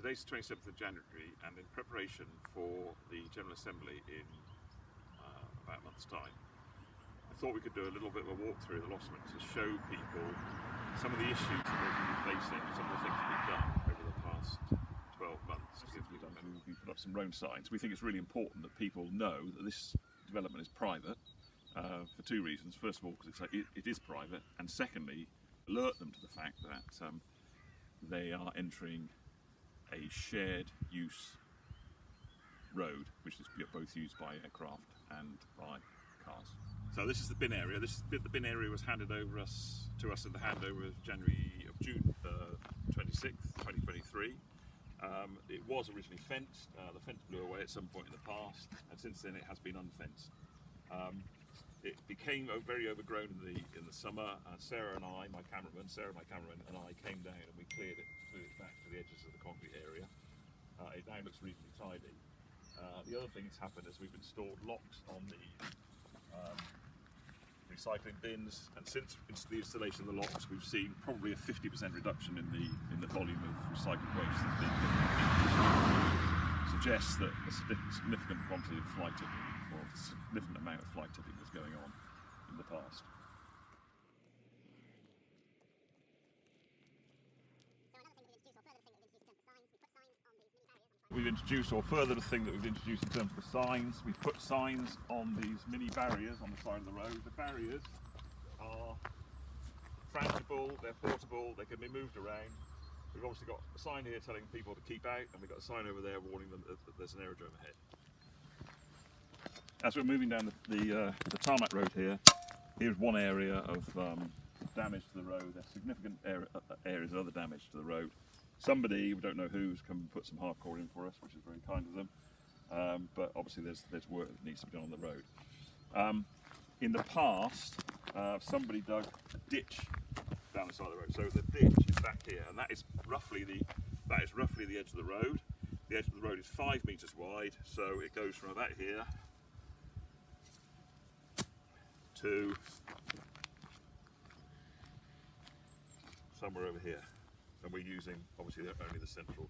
today's the 27th of January, and in preparation for the General Assembly in about a month's time, I thought we could do a little bit of a walk through the Losman to show people some of the issues that they've been facing, some of the things that we've done over the past 12 months. We put up some road signs. We think it's really important that people know that this development is private for two reasons. First of all, because it is private, and secondly, alert them to the fact that they are entering a shared use road, which is both used by aircraft and by cars. So this is the bin area. The bin area was handed over to us at the handover of June 26th, 2023. It was originally fenced. The fence blew away at some point in the past, and since then it has been unfenced. It became very overgrown in the summer. Sarah, my cameraman, and I came down and we cleared it back to the edges of the concrete area. It now looks reasonably tidy. The other thing that's happened is we've installed locks on the recycling bins, and since the installation of the locks, we've seen probably a 50% reduction in the volume of recycled waste that's been suggests that a significant quantity of flight tipping, or a significant amount of flight tipping, was going on in the past. We've introduced, or further the thing that we've introduced in terms of the signs, we've put signs on these mini barriers on the side of the road. The barriers are frangible, they're portable, they can be moved around. We've obviously got a sign here telling people to keep out, and we've got a sign over there warning them that there's an aerodrome ahead. As we're moving down the tarmac road here, here's one area of damage to the road. There's significant areas of other damage to the road. Somebody, we don't know who's come and put some hardcore in for us, which is very kind of them. But obviously there's work that needs to be done on the road. In the past, somebody dug a ditch down the side of the road. So the ditch is back here, and that is roughly the edge of the road. The edge of the road is 5 meters wide, so it goes from about here to somewhere over here. And we're using, obviously, only the central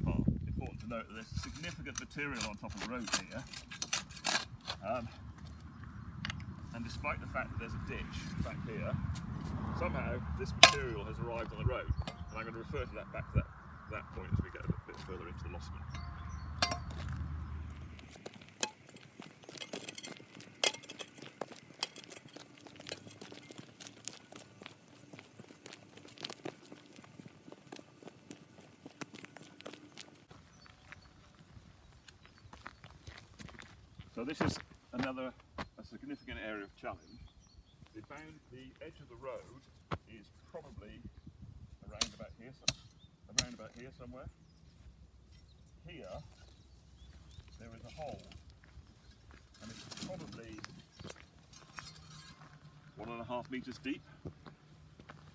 part. Important to note that there's significant material on top of the road here, and despite the fact that there's a ditch back here, somehow this material has arrived on the road, and I'm going to refer to that back to that point as we get a little bit further into the Losman. So this is a significant area of challenge. The edge of the road is probably around about here somewhere. Here there is a hole, and it's probably 1.5 meters deep.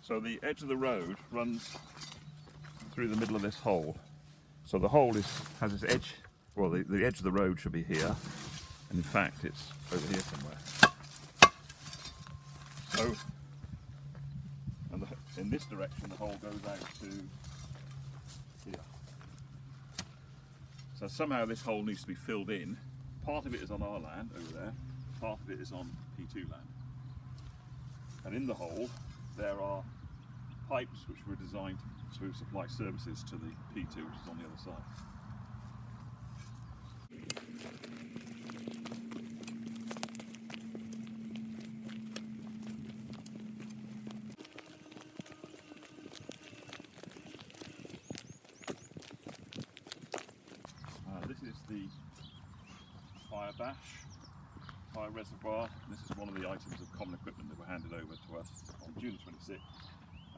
So the edge of the road runs through the middle of this hole. So the hole has its edge. Well, the edge of the road should be here. And in fact, it's over here somewhere. So, and in this direction, the hole goes out to here. So somehow this hole needs to be filled in. Part of it is on our land over there, part of it is on P2 land. And in the hole, there are pipes which were designed to supply services to the P2, which is on the other side. This is the fire reservoir. This is one of the items of common equipment that were handed over to us on June 26th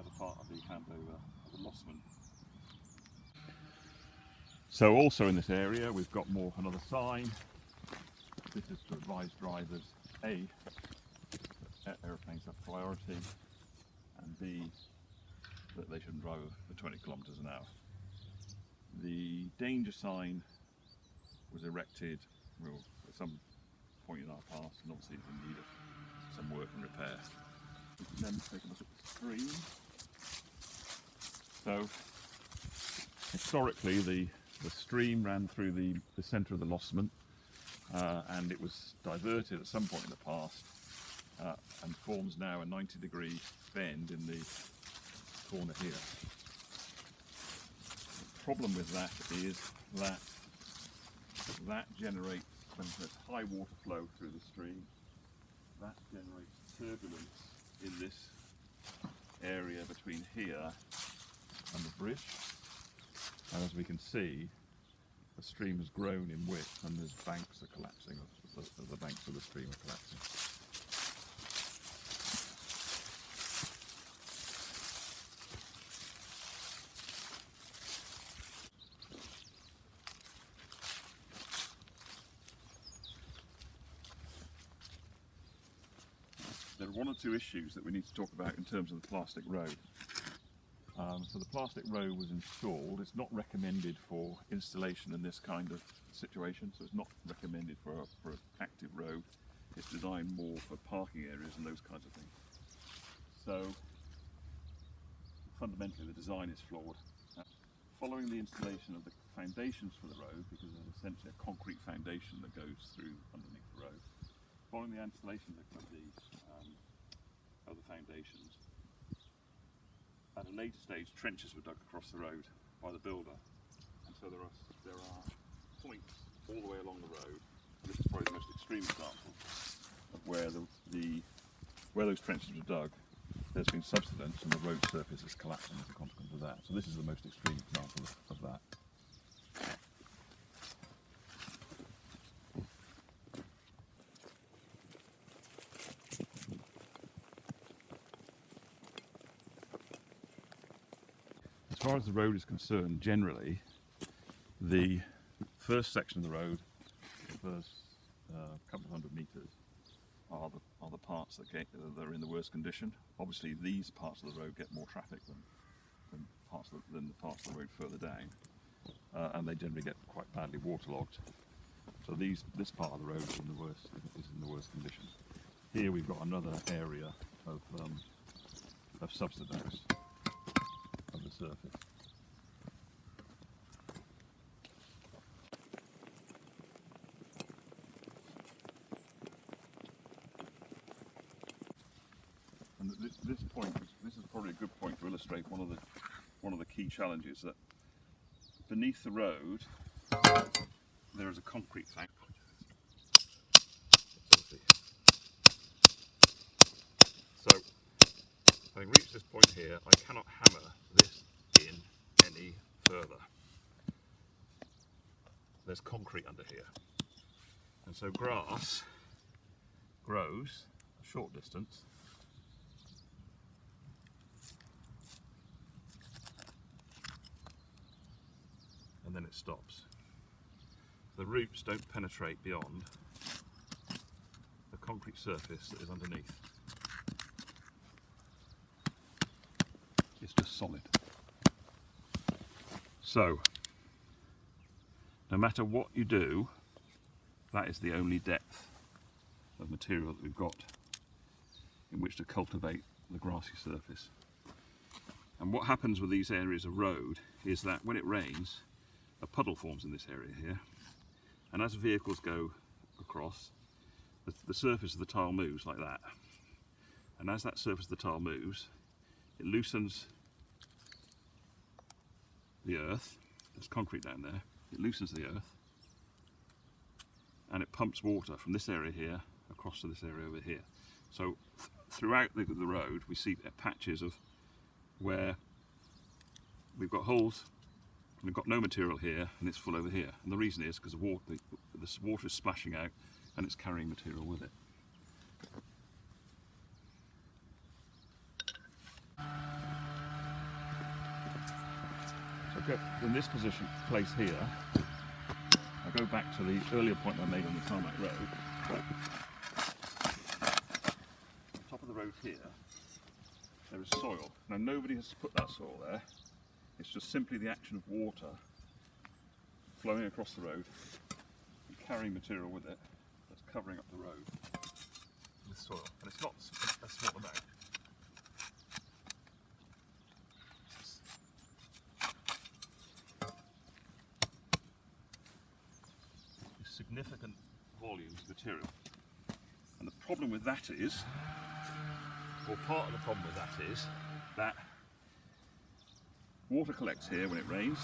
as a part of the handover of the Losman. So also in this area we've got another sign. This is to advise drivers, A, aeroplanes have priority, and B, that they shouldn't drive over 20 kilometres an hour. The danger sign was erected at some point in our past, and obviously it's in need of some work and repair. We can then take a look at the stream. So Historically, the stream ran through the centre of the lodgement, and it was diverted at some point in the past and forms now a 90-degree bend in the corner here. The problem with that is that generates, when there's high water flow through the stream, that generates turbulence in this area between here and the bridge. And as we can see, the stream has grown in width and those banks are collapsing, the banks of the stream are collapsing. There are one or two issues that we need to talk about in terms of the plastic road. So the plastic road was installed. It's not recommended for installation in this kind of situation, so it's not recommended for an active road. It's designed more for parking areas and those kinds of things. So fundamentally the design is flawed. Following the installation of the foundations for the road, because there's essentially a concrete foundation that goes through underneath the road, following the installation of the foundations, at a later stage trenches were dug across the road by the builder, and so there are points all the way along the road. This is probably the most extreme example of where where those trenches were dug. There's been subsidence and the road surface is collapsing as a consequence of that. So this is the most extreme example of that. As far as the road is concerned, generally, the first section of the road, the first couple of hundred metres, are the parts that are in the worst condition. Obviously, these parts of the road get more traffic than the parts of the road further down, and they generally get quite badly waterlogged. So this part of the road is in the worst condition. Here we've got another area of subsidence of the surface. And this is probably a good point to illustrate one of the key challenges, that beneath the road there is a concrete foundation. So, having reached this point here, I cannot hammer this in any further. There's concrete under here, and so grass grows a short distance, and then it stops. The roots don't penetrate beyond the concrete surface that is underneath. It's just solid. So, no matter what you do, that is the only depth of material that we've got in which to cultivate the grassy surface. And what happens with these areas of road is that when it rains, a puddle forms in this area here, and as vehicles go across, the surface of the tile moves like that. And as that surface of the tile moves, it loosens the earth. There's concrete down there. It loosens the earth, and it pumps water from this area here across to this area over here. So throughout the road we see patches of where we've got holes, we've got no material here, and it's full over here. And the reason is because the water is splashing out and it's carrying material with it. So in this place here, I go back to the earlier point I made on the tarmac road. Top of the road here, there is soil. Now nobody has put that soil there. It's just simply the action of water flowing across the road and carrying material with it that's covering up the road with soil. And it's not a small amount. significant volumes of material. And the problem with that is, or part of the problem with that is, that water collects here when it rains,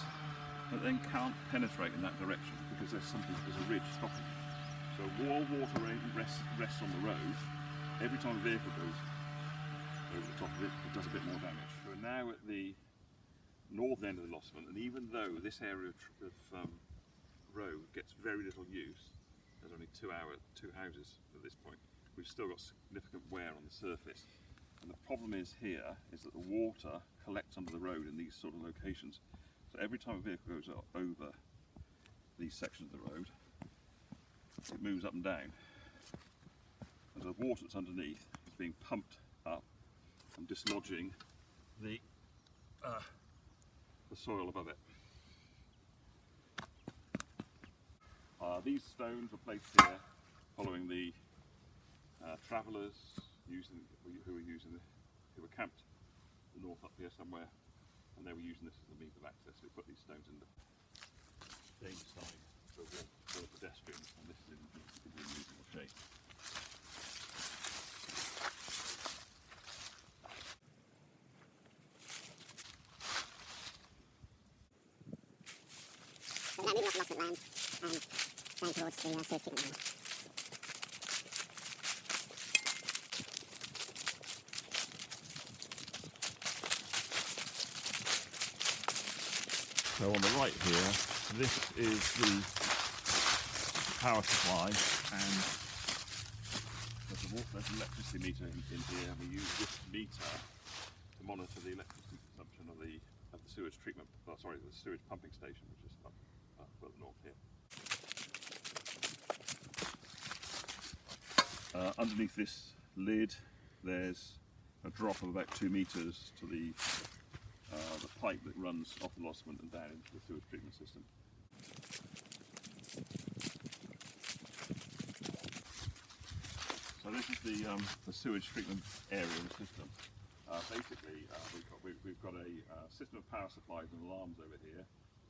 but then can't penetrate in that direction because there's a ridge stopping it. So while water rests on the road, every time a vehicle goes over the top of it, it does a bit more damage. We're now at the north end of the Lossman, and even though this area of road gets very little use, there's only two houses at this point, we've still got significant wear on the surface. And the problem is here is that the water collects under the road in these sort of locations. So every time a vehicle goes over these sections of the road, it moves up and down. And the water that's underneath is being pumped up and dislodging the soil above it. These stones were placed here following the travellers who were camped north up here somewhere, and they were using this as a means of access. We put these stones in the danger sign for pedestrians, and this is in reasonable shape. So we're now moving off the Lossman land and down towards the sewage treatment area. So on the right here, this is the power supply, and there's an electricity meter in here, and we use this meter to monitor the electricity consumption of the sewage treatment, the sewage pumping station, which is up further north here. Underneath this lid, there's a drop of about 2 meters to the pipe that runs off the Lossman and down into the sewage treatment system. So this is the sewage treatment area of the system. Basically, we've got a system of power supplies and alarms over here.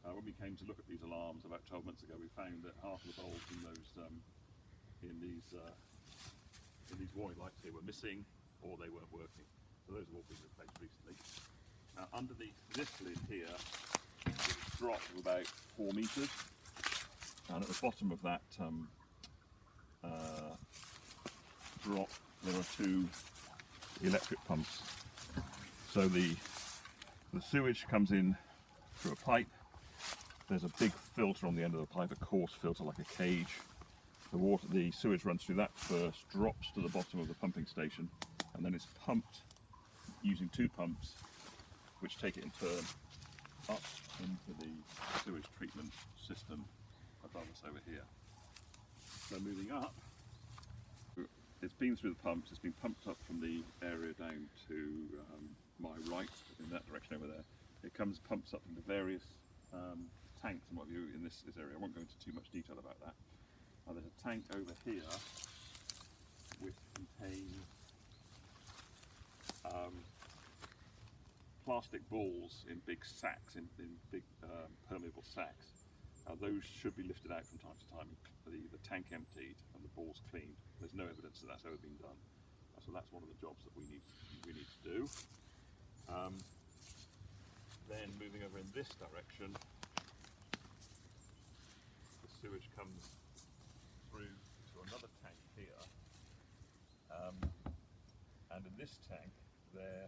When we came to look at these alarms about 12 months ago, we found that half of the bulbs in these warning lights here were missing, or they weren't working. So those have all been replaced recently. Underneath this lid here is a drop of about 4 meters, and at the bottom of that drop there are 2 electric pumps. So the sewage comes in through a pipe. There's a big filter on the end of the pipe, a coarse filter like a cage. The sewage runs through that first, drops to the bottom of the pumping station, and then it's pumped using 2 pumps, which take it in turn up into the sewage treatment system above us over here. So moving up, it's been through the pumps, it's been pumped up from the area down to my right, in that direction over there. It pumps up into various tanks and what have you in this area. I won't go into too much detail about that. There's a tank over here which contains plastic balls in big sacks, in big permeable sacks. Those should be lifted out from time to time, the tank emptied and the balls cleaned. There's no evidence that that's ever been done. So that's one of the jobs that we need to do. Then moving over in this direction, the sewage comes through to another tank here, and in this tank there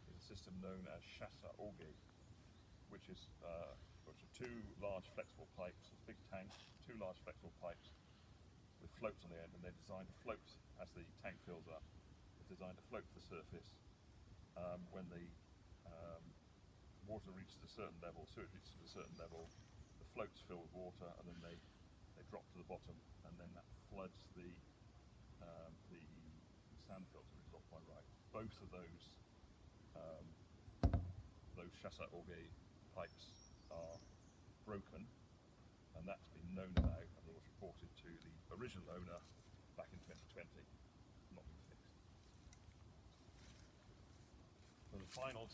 is a system known as chasse auger, which are 2 large flexible pipes, a big tank, 2 large flexible pipes with floats on the end, and they're designed to float as the tank fills up. They're designed to float to the surface. When the water reaches a certain level, sewage reaches a certain level, the floats fill with water, and then they drop to the bottom, and then that floods the sand filter, which is off my right. Both of those chasse auger pipes are broken, and that's been known about and was reported to the original owner back in 2020, not been fixed. So the final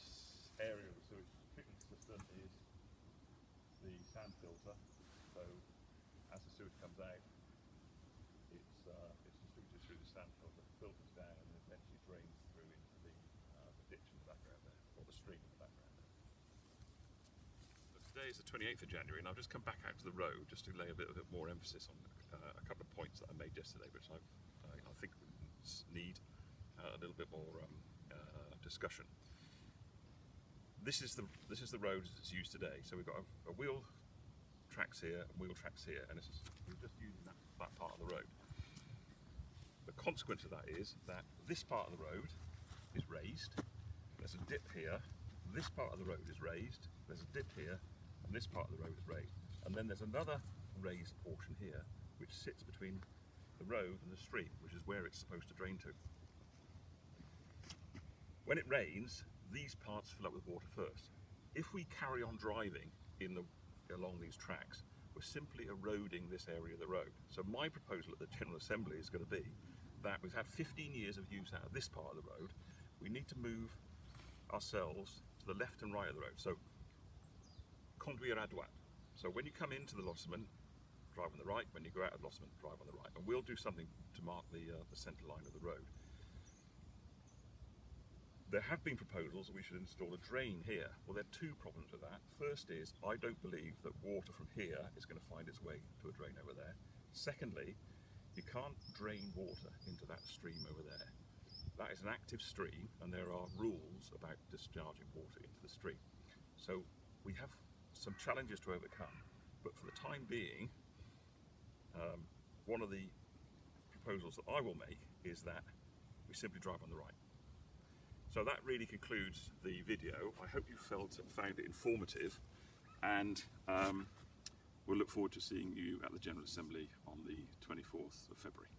area of the sewage treatment system is the sand filter. So as the sewage comes out, filters down and eventually drains through into the ditch in the background there, or the stream in the background there. But today is the 28th of January, and I've just come back out to the road just to lay a bit more emphasis on a couple of points that I made yesterday, which I think need a little bit more discussion. This is the road as it's used today. So we've got a wheel tracks here and wheel tracks here, and we're just using that part of the road. The consequence of that is that this part of the road is raised. There's a dip here. This part of the road is raised. There's a dip here, and this part of the road is raised. And then there's another raised portion here, which sits between the road and the stream, which is where it's supposed to drain to. When it rains, these parts fill up with water first. If we carry on driving along these tracks, we're simply eroding this area of the road. So my proposal at the General Assembly is going to be that we've had 15 years of use out of this part of the road. We need to move ourselves to the left and right of the road. So conduire à droite. So when you come into the lotissement, drive on the right. When you go out of the lotissement, drive on the right. And we'll do something to mark the centre line of the road. There have been proposals that we should install a drain here. Well, there are two problems with that. First is, I don't believe that water from here is going to find its way to a drain over there. Secondly, you can't drain water into that stream over there. That is an active stream, and there are rules about discharging water into the stream. So we have some challenges to overcome, but for the time being, one of the proposals that I will make is that we simply drive on the right. So that really concludes the video. I hope you found it informative, and we'll look forward to seeing you at the General Assembly on the 24th of February.